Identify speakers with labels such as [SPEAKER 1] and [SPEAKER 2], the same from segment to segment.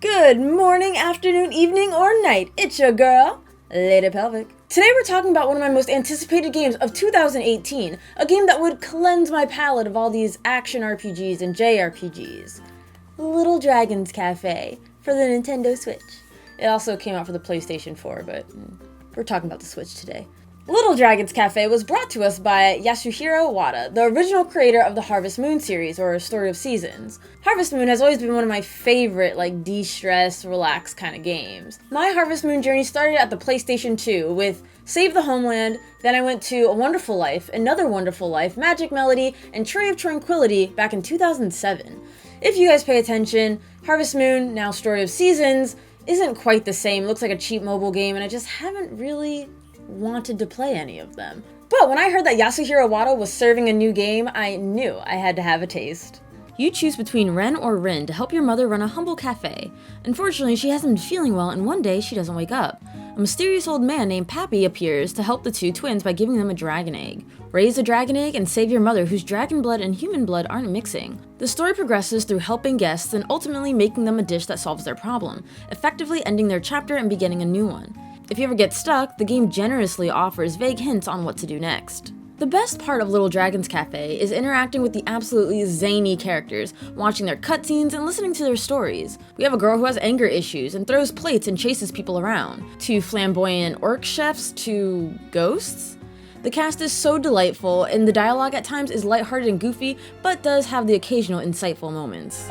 [SPEAKER 1] Good morning, afternoon, evening, or night. It's your girl, Lady Pelvic. Today we're talking about one of my most anticipated games of 2018, a game that would cleanse my palate of all these action RPGs and JRPGs. Little Dragon's Café for the Nintendo Switch. It also came out for the PlayStation 4, but we're talking about the Switch today. Little Dragon's Café was brought to us by Yasuhiro Wada, the original creator of the Harvest Moon series, or Story of Seasons. Harvest Moon has always been one of my favorite, de-stress, relax kind of games. My Harvest Moon journey started at the PlayStation 2 with Save the Homeland, then I went to A Wonderful Life, Another Wonderful Life, Magic Melody, and Tree of Tranquility back in 2007. If you guys pay attention, Harvest Moon, now Story of Seasons, isn't quite the same. It looks like a cheap mobile game, and I just haven't really wanted to play any of them. But when I heard that Yasuhiro Wada was serving a new game, I knew I had to have a taste. You choose between Ren or Rin to help your mother run a humble cafe. Unfortunately, she hasn't been feeling well, and one day she doesn't wake up. A mysterious old man named Pappy appears to help the two twins by giving them a dragon egg. Raise a dragon egg and save your mother, whose dragon blood and human blood aren't mixing. The story progresses through helping guests and ultimately making them a dish that solves their problem, effectively ending their chapter and beginning a new one. If you ever get stuck, the game generously offers vague hints on what to do next. The best part of Little Dragon's Café is interacting with the absolutely zany characters, watching their cutscenes and listening to their stories. We have a girl who has anger issues and throws plates and chases people around, to flamboyant orc chefs, to ghosts. The cast is so delightful, and the dialogue at times is lighthearted and goofy, but does have the occasional insightful moments.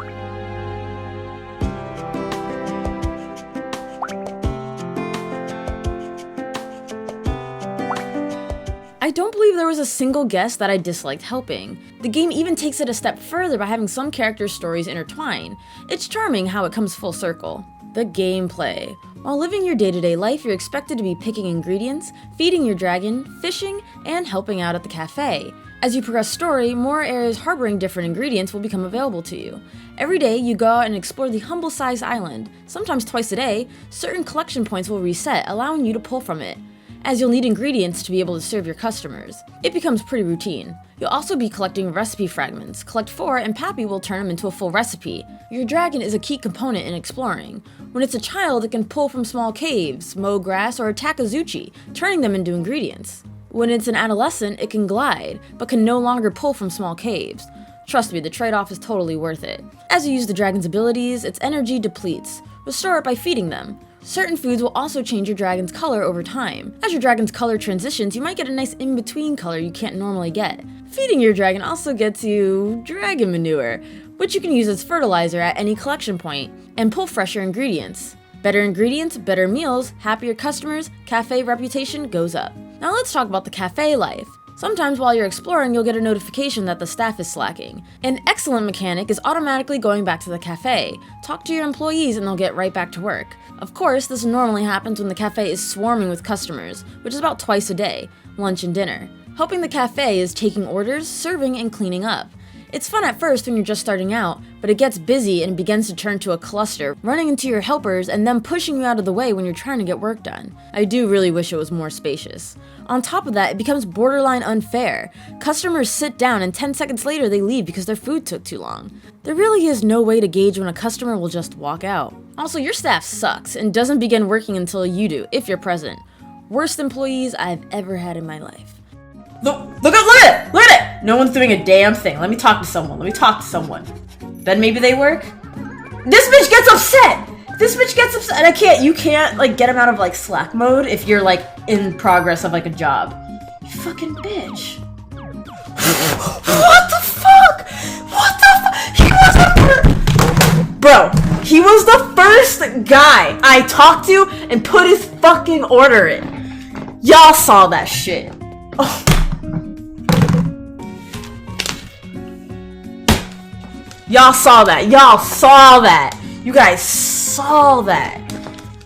[SPEAKER 1] I don't believe there was a single guest that I disliked helping. The game even takes it a step further by having some characters' stories intertwine. It's charming how it comes full circle. The gameplay. While living your day-to-day life, you're expected to be picking ingredients, feeding your dragon, fishing, and helping out at the cafe. As you progress story, more areas harboring different ingredients will become available to you. Every day, you go out and explore the humble-sized island. Sometimes twice a day, certain collection points will reset, allowing you to pull from it, as you'll need ingredients to be able to serve your customers. It becomes pretty routine. You'll also be collecting recipe fragments. Collect 4 and Pappy will turn them into a full recipe. Your dragon is a key component in exploring. When it's a child, it can pull from small caves, mow grass, or attack a Zuchi, turning them into ingredients. When it's an adolescent, it can glide, but can no longer pull from small caves. Trust me, the trade-off is totally worth it. As you use the dragon's abilities, its energy depletes. Restore it by feeding them. Certain foods will also change your dragon's color over time. As your dragon's color transitions, you might get a nice in-between color you can't normally get. Feeding your dragon also gets you dragon manure, which you can use as fertilizer at any collection point, and pull fresher ingredients. Better ingredients, better meals, happier customers, cafe reputation goes up. Now let's talk about the cafe life. Sometimes while you're exploring, you'll get a notification that the staff is slacking. An excellent mechanic is automatically going back to the cafe. Talk to your employees and they'll get right back to work. Of course, this normally happens when the cafe is swarming with customers, which is about twice a day, lunch and dinner. Helping the cafe is taking orders, serving, and cleaning up. It's fun at first when you're just starting out, but it gets busy and begins to turn to a cluster, running into your helpers and them pushing you out of the way when you're trying to get work done. I do really wish it was more spacious. On top of that, it becomes borderline unfair. Customers sit down and 10 seconds later they leave because their food took too long. There really is no way to gauge when a customer will just walk out. Also, your staff sucks and doesn't begin working until you do, if you're present. Worst employees I've ever had in my life.
[SPEAKER 2] Look at it! No one's doing a damn thing. Let me talk to someone. Then maybe they work? This bitch gets upset! And you can't, get him out of, Slack mode if you're, in progress of, a job. You fucking bitch. What the fuck? He was the first guy I talked to and put his fucking order in. Y'all saw that shit. Oh. Y'all saw that. You guys saw that.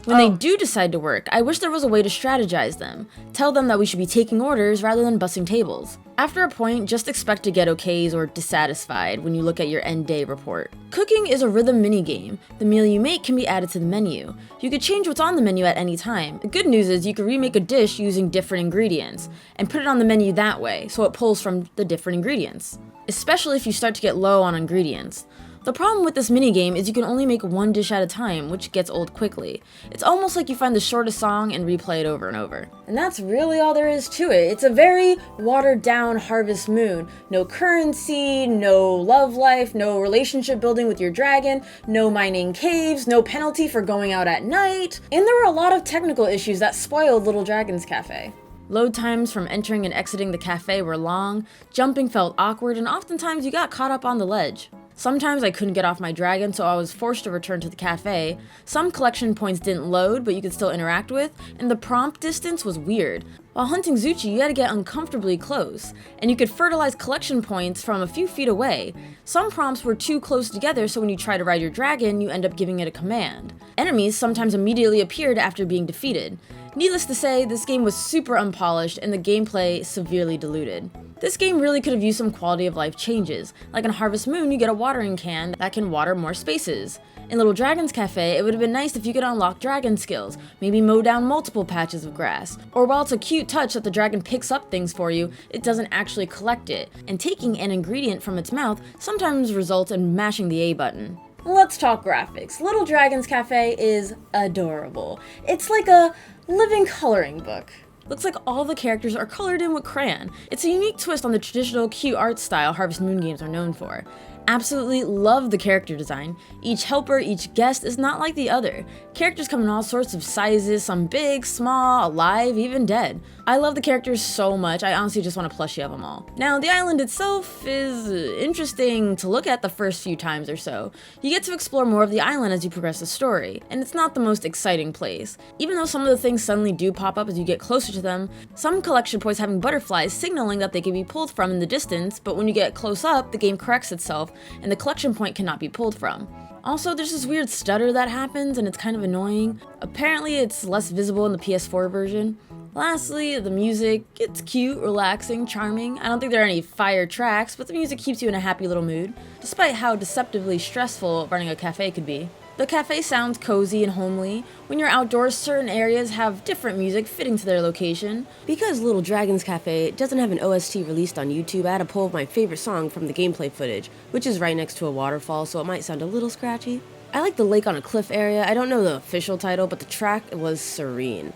[SPEAKER 1] When they do decide to work, I wish there was a way to strategize them. Tell them that we should be taking orders rather than bussing tables. After a point, just expect to get okays or dissatisfied when you look at your end day report. Cooking is a rhythm minigame. The meal you make can be added to the menu. You could change what's on the menu at any time. The good news is you can remake a dish using different ingredients and put it on the menu that way, so it pulls from the different ingredients, especially if you start to get low on ingredients. The problem with this minigame is you can only make one dish at a time, which gets old quickly. It's almost like you find the shortest song and replay it over and over. And that's really all there is to it. It's a very watered down Harvest Moon. No currency, no love life, no relationship building with your dragon, no mining caves, no penalty for going out at night. And there were a lot of technical issues that spoiled Little Dragon's Café. Load times from entering and exiting the cafe were long, jumping felt awkward, and oftentimes you got caught up on the ledge. Sometimes I couldn't get off my dragon, so I was forced to return to the cafe. Some collection points didn't load, but you could still interact with, and the prompt distance was weird. While hunting Zuchi, you had to get uncomfortably close, and you could fertilize collection points from a few feet away. Some prompts were too close together, so when you try to ride your dragon, you end up giving it a command. Enemies sometimes immediately appeared after being defeated. Needless to say, this game was super unpolished and the gameplay severely diluted. This game really could have used some quality of life changes. Like in Harvest Moon, you get a watering can that can water more spaces. In Little Dragon's Café, it would have been nice if you could unlock dragon skills, maybe mow down multiple patches of grass. Or while it's a cute touch that the dragon picks up things for you, it doesn't actually collect it, and taking an ingredient from its mouth sometimes results in mashing the A button. Let's talk graphics. Little Dragon's Café is adorable. It's like a living coloring book. Looks like all the characters are colored in with crayon. It's a unique twist on the traditional cute art style Harvest Moon games are known for. Absolutely love the character design. Each helper, each guest is not like the other. Characters come in all sorts of sizes, some big, small, alive, even dead. I love the characters so much, I honestly just want a plushie of them all. Now, the island itself is interesting to look at the first few times or so. You get to explore more of the island as you progress the story, and it's not the most exciting place. Even though some of the things suddenly do pop up as you get closer to them, some collection points having butterflies signaling that they can be pulled from in the distance, but when you get close up, the game corrects itself, and the collection point cannot be pulled from. Also, there's this weird stutter that happens, and it's kind of annoying. Apparently, it's less visible in the PS4 version. Lastly, the music, it's cute, relaxing, charming. I don't think there are any fire tracks, but the music keeps you in a happy little mood, despite how deceptively stressful running a cafe could be. The cafe sounds cozy and homely. When you're outdoors, certain areas have different music fitting to their location.
[SPEAKER 3] Because Little Dragon's Cafe doesn't have an OST released on YouTube, I had a pull of my favorite song from the gameplay footage, which is right next to a waterfall, so it might sound a little scratchy. I like the lake on a cliff area. I don't know the official title, but the track was serene.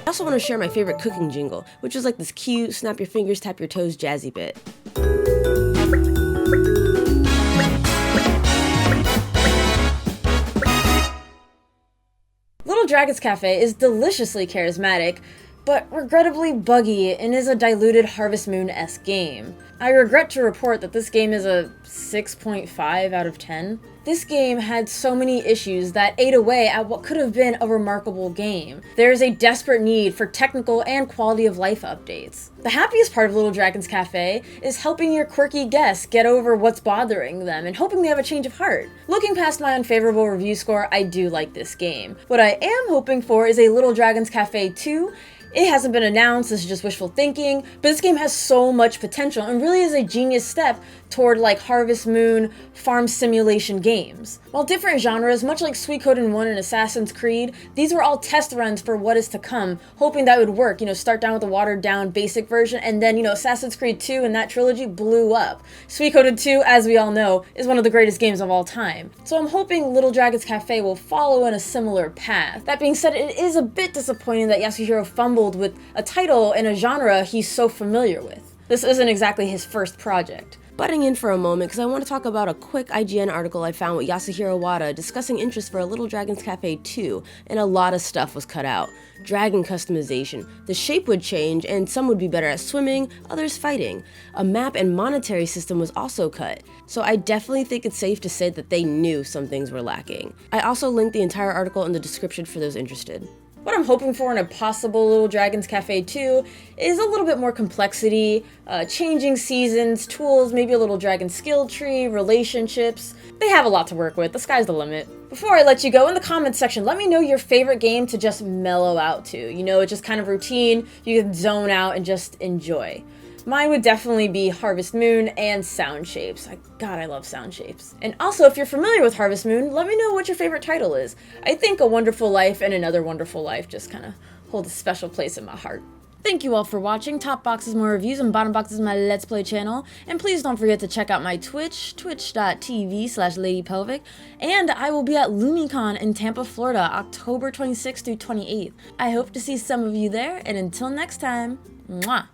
[SPEAKER 3] I also want to share my favorite cooking jingle, which was like this cute, snap your fingers, tap your toes jazzy bit.
[SPEAKER 1] Little Dragon's Café is deliciously charismatic, but regrettably buggy and is a diluted Harvest Moon-esque game. I regret to report that this game is a 6.5 out of 10. This game had so many issues that ate away at what could have been a remarkable game. There is a desperate need for technical and quality of life updates. The happiest part of Little Dragon's Café is helping your quirky guests get over what's bothering them and hoping they have a change of heart. Looking past my unfavorable review score, I do like this game. What I am hoping for is a Little Dragon's Café 2. It hasn't been announced, this is just wishful thinking, but this game has so much potential and really is a genius step toward like Harvest Moon farm simulation games. While different genres, much like Suikoden 1 and Assassin's Creed, these were all test runs for what is to come, hoping that would work. Start down with a watered down basic version, and then, Assassin's Creed 2 and that trilogy blew up. Suikoden 2, as we all know, is one of the greatest games of all time. So I'm hoping Little Dragon's Café will follow in a similar path. That being said, it is a bit disappointing that Yasuhiro fumbled with a title in a genre he's so familiar with. This isn't exactly his first project.
[SPEAKER 3] Butting in for a moment because I want to talk about a quick IGN article I found with Yasuhiro Wada discussing interest for a Little Dragon's Café 2, and a lot of stuff was cut out. Dragon customization, the shape would change, and some would be better at swimming, others fighting. A map and monetary system was also cut, so I definitely think it's safe to say that they knew some things were lacking. I also linked the entire article in the description for those interested.
[SPEAKER 1] What I'm hoping for in a possible Little Dragon's Café 2 is a little bit more complexity, changing seasons, tools, maybe a little dragon skill tree, relationships. They have a lot to work with, the sky's the limit. Before I let you go, in the comments section, let me know your favorite game to just mellow out to. It's just kind of routine, you can zone out and just enjoy. Mine would definitely be Harvest Moon and Sound Shapes. God, I love Sound Shapes. And also, if you're familiar with Harvest Moon, let me know what your favorite title is. I think A Wonderful Life and Another Wonderful Life just kind of hold a special place in my heart. Thank you all for watching. Top box is more reviews and bottom box is my Let's Play channel. And please don't forget to check out my Twitch, twitch.tv/LadyPelvic. And I will be at LumiCon in Tampa, Florida, October 26th through 28th. I hope to see some of you there, and until next time, mwah!